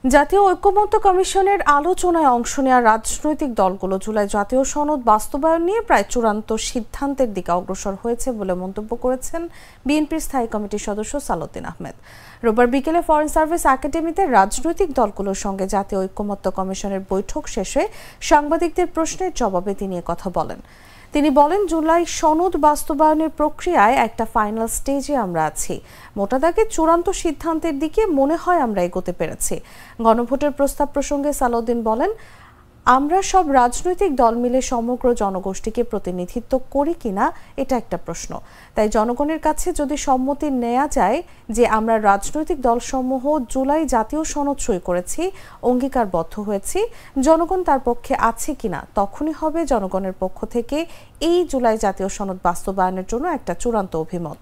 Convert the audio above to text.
জাতীয় ঐক্যমত্য কমিশনের আলোচনায় অংশ নেওয়া রাজনৈতিক দলগুলো জুলাই জাতীয় সনদ বাস্তবায়ন নিয়ে প্রায় চূড়ান্ত সিদ্ধান্তের দিকে অগ্রসর হয়েছে বলে মন্তব্য করেছেন বিএনপির স্থায়ী কমিটির সদস্য সালাউদ্দিন আহমেদ। রোববার বিকেলে ফরেন সার্ভিস একাডেমিতে রাজনৈতিক দলগুলোর সঙ্গে জাতীয় ঐক্যমত্য কমিশনের বৈঠক শেষে সাংবাদিকদের প্রশ্নের জবাবে তিনি কথা বলেন। তিনি বলেন, জুলাই সনদ বাস্তবায়নের প্রক্রিয়ায় একটা ফাইনাল স্টেজে আমরা আছি। মোটা দাগে চূড়ান্ত সিদ্ধান্তের দিকে মনে হয় আমরা এগোতে পেরেছি। গণভোটের প্রস্তাব প্রসঙ্গে সালাউদ্দিন বলেন, আমরা সব রাজনৈতিক দল মিলে সমগ্র জনগোষ্ঠীকে প্রতিনিধিত্ব করি কিনা এটা একটা প্রশ্ন। তাই জনগণের কাছে যদি সম্মতি নেওয়া যায় যে আমরা রাজনৈতিক দলসমূহ জুলাই জাতীয় সনদ সই করেছি, অঙ্গীকারবদ্ধ হয়েছি, জনগণ তার পক্ষে আছে কিনা, তখনই হবে জনগণের পক্ষ থেকে এই জুলাই জাতীয় সনদ বাস্তবায়নের জন্য একটা চূড়ান্ত অভিমত।